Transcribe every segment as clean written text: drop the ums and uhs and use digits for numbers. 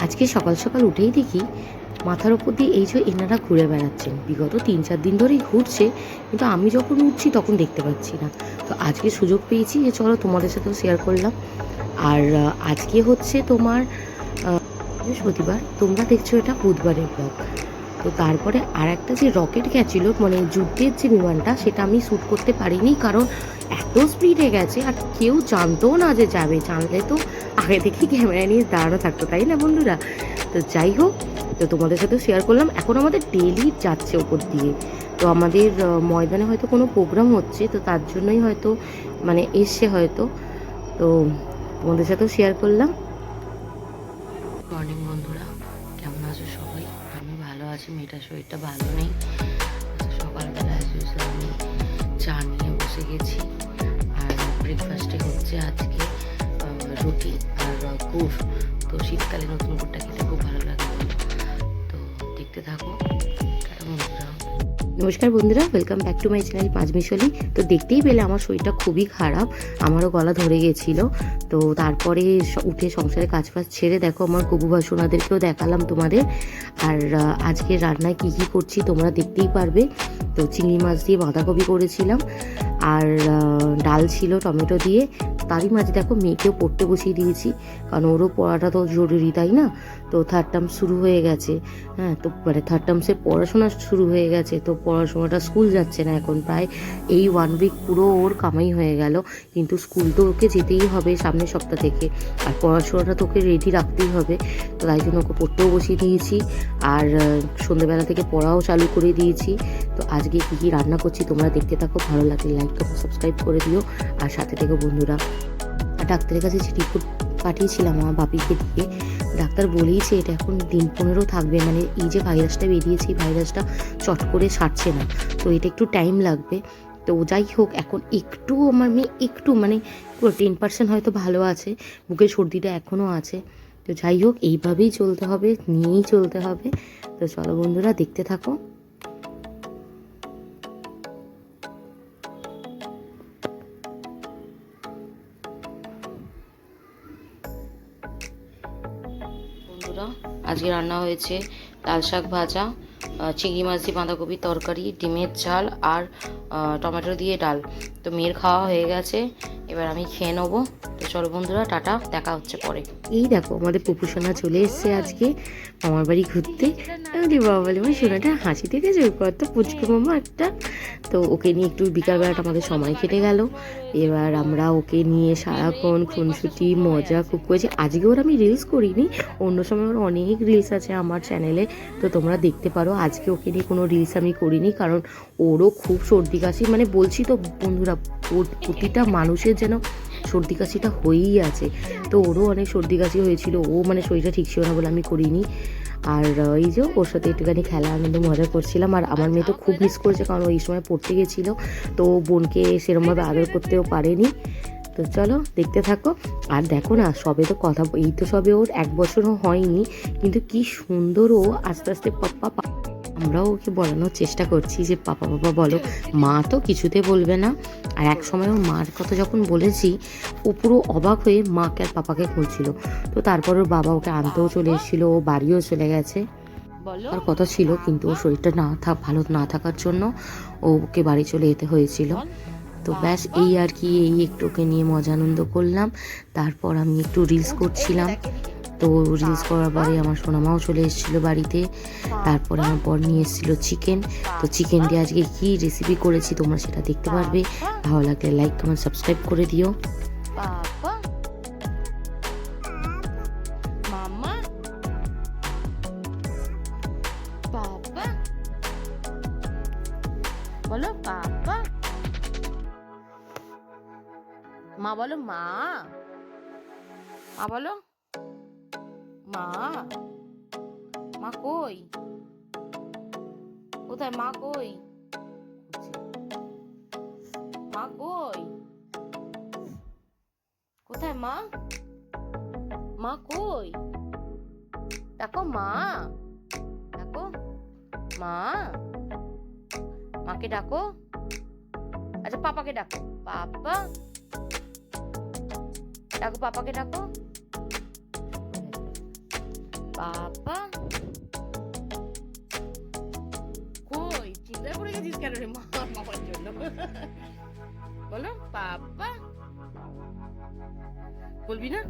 আজকে সকাল সকাল উঠেই দেখি মাথার ওপর দিয়ে এই যে এনারা ঘুরে বেড়াচ্ছেন। বিগত 3-4 দিন ধরেই ঘুরছে, কিন্তু আমি যখন উঠছি তখন দেখতে পাচ্ছি না। তো আজকে সুযোগ পেয়েছি যে চলো তোমাদের সাথেও শেয়ার করলাম। আর আজকে হচ্ছে তোমার বৃহস্পতিবার, তোমরা দেখছো এটা বুধবারের ব্লগ। তো তারপরে আর একটা যে রকেট গেছিলো, মানে যুদ্ধের যে বিমানটা, সেটা আমি শ্যুট করতে পারিনি, কারণ এত স্পিডে গেছে আর কেউ জানতো না যে যাবে। জানলে তো আগে থেকে ক্যামেরা নিয়ে দাঁড়ানো থাকতো, তাই না বন্ধুরা? তো যাই হোক, তো তোমাদের সাথেও শেয়ার করলাম। এখন আমাদের ডেইলি যাচ্ছে ওপর দিয়ে। তো আমাদের ময়দানে হয়তো কোনো প্রোগ্রাম হচ্ছে, তো তার জন্যই হয়তো মানে এসছে হয়তো। তো তোমাদের সাথেও শেয়ার করলাম। মর্নিং বন্ধুরা, কেমন আছো সবাই? আমি ভালো আছি, মেয়েটার শরীরটা ভালো নেই। সকালবেলা আমি চা নিয়ে বসে গেছি। আর ব্রেকফাস্টে হচ্ছে আজকে রুটি আর গুড়। তো শীতকালে নতুন গুড়টা খেতে খুব ভালো লাগে। তো দেখতে থাকো বন্ধুরা। নমস্কার বন্ধুরা, welcome back to my channel Panchmishali. তো দেখতেই পেলে আমার শরীরটা খুবই খারাপ, আমারও গলা ধরে গেছিলো। তো তারপরে উঠে সংসারে কাজ ফাজ ছেড়ে দেখো আমার গবু ভাসুনাদেরকেও দেখালাম তোমাদের। আর আজকে রান্নায় কী কী করছি তোমরা দেখতেই পারবে। তো চিংড়ি মাছ দিয়ে বাঁধাকপি করেছিলাম, আর ডাল ছিল টমেটো দিয়ে। তারই মাঝে দেখো মেয়েকেও পড়তে বসিয়ে দিয়েছি, কারণ ওরও পড়াটা তো জরুরি, তাই না? তো থার্ড টার্ম শুরু হয়ে গেছে। হ্যাঁ, তো মানে থার্ড টার্মসের পড়াশোনা শুরু হয়ে গেছে। তো পড়াশোনাটা, স্কুল যাচ্ছে না এখন, প্রায় এই 1 উইক পুরো ওর কামাই হয়ে গেল। কিন্তু স্কুল তো ওকে যেতেই হবে সামনের সপ্তাহ থেকে, আর পড়াশোনাটা তো ওকে রেডি রাখতেই হবে। তো তাই জন্য ওকে পড়তেও বসিয়ে দিয়েছি, আর সন্ধ্যেবেলা থেকে পড়াও চালু করে দিয়েছি। তো আজকে কী কী রান্না করছি তোমরা দেখতে থাকো, ভালো লাগলে লাইক করো, সাবস্ক্রাইব করে দিও, আর সাথে থেকে বন্ধুরা। আর ডাক্তারের কাছে যে রিপোর্ট পাঠিয়েছিলাম আমার বাপিকে দিয়ে, ডাক্তার বলেইছে এটা এখন দিন 15 থাকবে। মানে এই যে ভাইরাসটা বেরিয়েছে, এই ভাইরাসটা চট করে সারছে না, তো এটা একটু টাইম লাগবে। তো যাই হোক, এখন একটু আমার মেয়ে একটু মানে পুরো 10% হয়তো ভালো আছে, বুকের সর্দিটা এখনও আছে। তো যাই হোক, এইভাবেই চলতে হবে, নিয়েই চলতে হবে। তো চলো বন্ধুরা, দেখতে থাকো। বন্ধুরা, আজকে রান্না হয়েছে লাল শাক ভাজা, চিংড়ি মাছ দিয়ে বাঁধাকপির তরকারি, ডিমের ঝাল, আর টমেটো দিয়ে ডাল। তো মেয়ের খাওয়া হয়ে গেছে, এবার আমি খেয়ে নেবো। তো চলো বন্ধুরা, টাটা, দেখা হচ্ছে পরে। এই দেখো আমাদের পুপুসোনা চলে এসছে আজকে মামার বাড়ি ঘুরতে। আরে বাবা, বলে আমার সোনাটা হাসি থেকে যে কত পুচকু মামা একটা। তো ওকে নিয়ে একটু বিকালবেলাটা আমাদের সময় কেটে গেল। এবার আমরা ওকে নিয়ে সারাক্ষণ খুনসুটি মজা খুব করেছি। আজকে ওর আমি রিলস করিনি, অন্য সময় ওর অনেক রিলস আছে আমার চ্যানেলে, তো তোমরা দেখতে পারো। আজকে ওকে নিয়ে কোনো রিলস আমি করিনি, কারণ ওরও খুব সর্দি কাশি। মানে বলছি তো বন্ধুরা, প্রতিটা মানুষের যেন সর্দি কাশিটা হয়েই আছে। তো ওরও অনেক সর্দি কাশি হয়েছিল, ও মানে শরীরটা ঠিক ছিল না বলে আমি করিনি। আর এই যে ওর সাথে একটুখানি খেলা আনন্দ মজা করছিলাম। আর আমার মেয়ে তো খুব মিস করেছে, কারণ ওই সময় পড়তে গেছিলো, তো বোনকে সেরকমভাবে আদর করতেও পারেনি। তো চলো দেখতে থাকো। আর দেখো না, সবে তো কথা, এই তো সবে ওর 1 বছরও হয়নি, কিন্তু কি সুন্দর ও আস্তে আস্তে পাপ্পা। আমরাও ওকে বলানোর চেষ্টা করছি যে পাপা পাপা বলো। মা তো কিছুতে বলবে না। আর এক সময় ওর মার কথা যখন বলেছি, ও পুরো অবাক হয়ে মাকে আর পাপাকে খুঁজছিল। তো তারপর ওর বাবা ওকে আনতেও চলে এসেছিল, ও বাড়িও চলে গেছে। আর কথা ছিল, কিন্তু ওর শরীরটা ভালো না থাকার জন্য ওকে বাড়ি চলে যেতে হয়েছিল। তো ব্যাস এই আর কি, এই একটু ওকে নিয়ে মজা আনন্দ করলাম। তারপর আমি একটু রিলস করছিলাম। তো রিলস করার পরে আমার সোনামাও চলে এসেছিলো বাড়িতে। তারপরে আমার বর নিয়ে এসেছিলো চিকেন। তো চিকেন দিয়ে আজকে কী রেসিপি করেছি তোমরা সেটা দেখতে পারবে। ভালো লাগলে লাইক কমেন্ট সাবস্ক্রাইব করে দিও। পাপা, মামা, পাপা, বলো পাপা। মা বলো মা, মা বলো মা। মা কই? কোথায় মা কই? মা কই? কোথায় মা? মা কই? ডাকো মা, ডাকো মা, মাকে ডাকো। আচ্ছা পাপাকে ডাকো, পাপা ডাকো, পাপাকে ডাকো। পাপা কই চিন্তায় পড়ে গেছিস কেন রে মামার জন্য? বলো পাপা, বলবি না?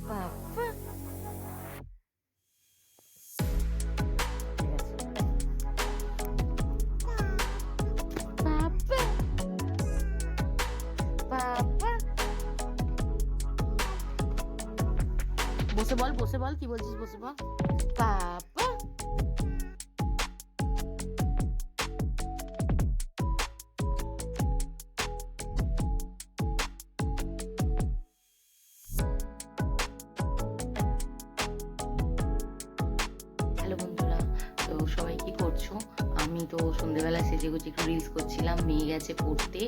পাপা পাপা পাপা বসে বল কি বলছিস, বসে বল পাপা। হ্যালো বন্ধুরা, তো সবাই কি করছো? আমি তো সন্ধ্যেবেলা সেজে গুজে একটু রিলস করছিলাম। মেয়ে গেছে পড়তে,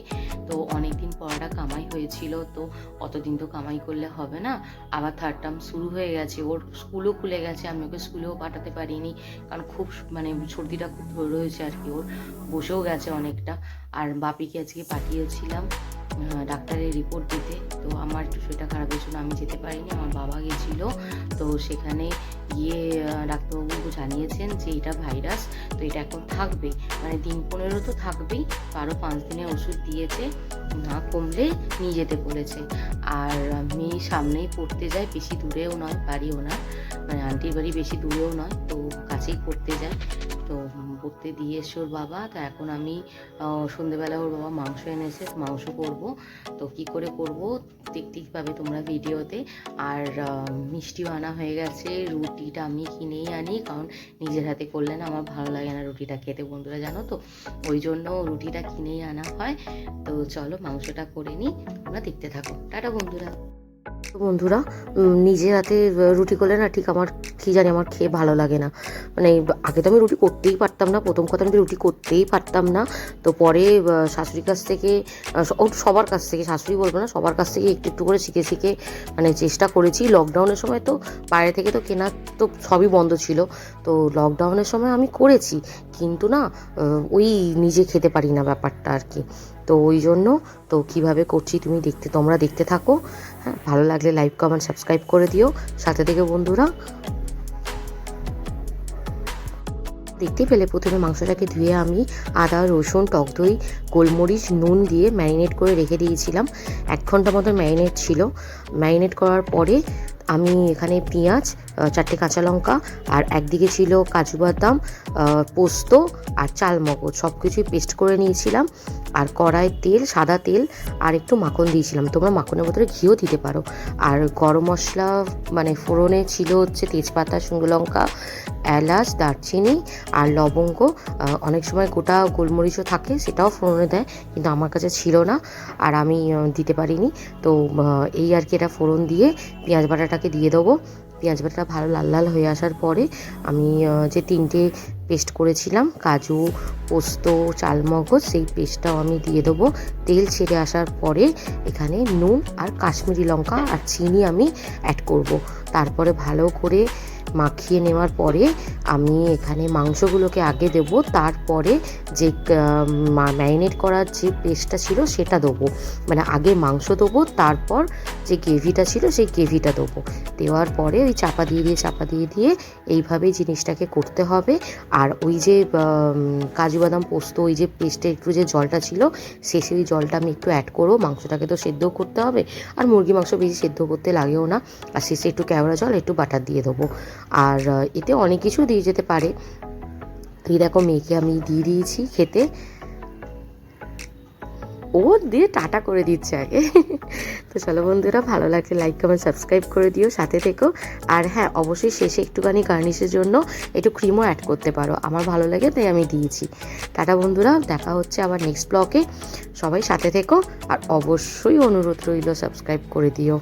তো অনেকদিন পড়াটা কামাই হয়েছিল, তো অতদিন তো কামাই করলে হবে না। আবার থার্ড টার্ম শুরু হয়ে গেছে, ওর স্কুলও খুলে গেছে, আমি ওকে স্কুলেও পাঠাতে পারিনি, কারণ খুব মানে সর্দিটা খুব ধরে রয়েছে আর কি, ওর বসেও গেছে অনেকটা। আর বাপিকে আজকে পাঠিয়েছিলাম ডাক্তারের রিপোর্ট দিতে, তো আমার একটু শরীরটা খারাপ হয়েছিল, আমি যেতে পারিনি, আমার বাবা গেছিলো। তো সেখানে গিয়ে ডাক্তারবাবু জানিয়েছেন যে এটা ভাইরাস, তো এটা এখন থাকবে, মানে দিন 15 তো থাকবেই, তো আরও 5 দিনের ওষুধ দিয়েছে, না কমলে নিয়ে যেতে বলেছে। আর মেয়ে সামনেই পড়তে যায়, বেশি দূরেও নয় বাড়িও না, মানে আন্টির বাড়ি বেশি দূরেও নয়, তো কাছেই পড়তে যায়। তো পড়তে দিয়ে এসে ওর বাবা, তো এখন আমি সন্ধেবেলা ওর বাবা মাংস এনেছে, মাংস করব। তো কি করে করব দেখতেই পাবে তোমরা ভিডিওতে। আর মিষ্টিও আনা হয়ে গেছে, রুটিটা আমি কিনেই আনি, কারণ নিজের হাতে করলে না আমার ভালো লাগে না রুটিটা খেতে বন্ধুরা, জানো তো, ওই জন্য রুটিটা কিনেই আনা হয়। তো চলো মাংসটা করে নিই, তোমরা দেখতে থাকো। টাটা বন্ধুরা। বন্ধুরা, নিজের হাতে রুটি করলে না ঠিক আমার কী জানি আমার খেয়ে ভালো লাগে না। মানে আগে তো আমি রুটি করতেই পারতাম না, প্রথম কথা আমি রুটি করতেই পারতাম না। তো পরে শাশুড়ির কাছ থেকে, সবার কাছ থেকে, শাশুড়ি বলবো না, সবার কাছ থেকে একটু একটু করে শিখে শিখে মানে চেষ্টা করেছি। লকডাউনের সময় তো বাইরে থেকে তো কেনা তো সবই বন্ধ ছিল, তো লকডাউনের সময় আমি করেছি, কিন্তু না ওই নিজে খেতে পারি না ব্যাপারটা আর কি। তো ওই জন্য তো কীভাবে করছি তোমরা দেখতে থাকো। হ্যাঁ, ভালো লাগলে লাইক কমেন্ট সাবস্ক্রাইব করে দিও সাথে থেকে বন্ধুরা। দেখতে পেলে প্রথমে মাংসটাকে ধুয়ে আমি আদা রসুন টক দই গোলমরিচ নুন দিয়ে ম্যারিনেট করে রেখে দিয়েছিলাম। 1 ঘন্টা মতো ম্যারিনেট ছিল। ম্যারিনেট করার পরে আমি এখানে পেঁয়াজ, 4টে কাঁচা লঙ্কা, আর একদিকে ছিল কাজু বাদাম, পোস্ত আর চাল মগজ, সব কিছুই পেস্ট করে নিয়েছিলাম। আর কড়াই তেল, সাদা তেল আর একটু মাখন দিয়েছিলাম, তোমরা মাখনের বদলে ঘিও দিতে পারো। আর গরম মশলা মানে ফোড়নে ছিল হচ্ছে তেজপাতা, শুকনো লঙ্কা, এলাচ, দারচিনি আর লবঙ্গ। অনেক সময় গোটা গোলমরিচও থাকে, সেটাও ফোড়নে দেয়, কিন্তু আমার কাছে ছিল না আর আমি দিতে পারিনি। তো এই আর কি, এটা ফোড়ন দিয়ে পেঁয়াজ বাটাটাকে দিয়ে দেবো। পেঁয়াজ বাটাটা ভালো লাল লাল হয়ে আসার পরে আমি যে 3টে পেস্ট করেছিলাম কাজু, পোস্ত, চালমগজ, সেই পেস্টটাও আমি দিয়ে দেবো। তেল ছেড়ে আসার পরে এখানে নুন আর কাশ্মীরি লঙ্কা আর চিনি আমি অ্যাড করব। তারপরে ভালো করে মাখিয়ে নেওয়ার পরে আমি এখানে মাংসগুলোকে আগে দেব, তারপরে যে ম্যারিনেট করার যে পেস্টটা ছিল সেটা দেবো। মানে আগে মাংস দেবো, তারপর যে গ্রেভিটা ছিল সেই গ্রেভিটা দেবো। দেওয়ার পরে ওই চাপা দিয়ে দিয়ে এইভাবেই জিনিসটাকে করতে হবে। আর ওই যে কাজু বাদাম পোস্ত ওই যে পেস্টে একটু যে জলটা ছিল, শেষে ওই জলটা আমি একটু অ্যাড করবো। মাংসটাকে তো সেদ্ধ করতে হবে, আর মুরগি মাংস বেশি সেদ্ধ করতে লাগেও না। আর শেষে একটু কেওড়া জল, একটু বাটার দিয়ে দেবো। আর এতে অনেক কিছু দিয়ে যেতে পারে। তো এই দেখো মেয়েকে আমি দিয়ে দিয়েছি খেতে, ও দিয়ে টাটা করে দিচ্ছে আগে। তো চলো বন্ধুরা, ভালো লাগলে লাইক কমেন্ট সাবস্ক্রাইব করে দিও, সাথে থেকো। আর হ্যাঁ, অবশ্যই শেষে একটুখানি গার্নিশের জন্য একটু ক্রিমও অ্যাড করতে পারো, আমার ভালো লাগে তাই আমি দিয়েছি। টাটা বন্ধুরা, দেখা হচ্ছে আবার নেক্সট ব্লগে, সবাই সাথে থেকো। আর অবশ্যই অনুরোধ রইল সাবস্ক্রাইব করে দিও।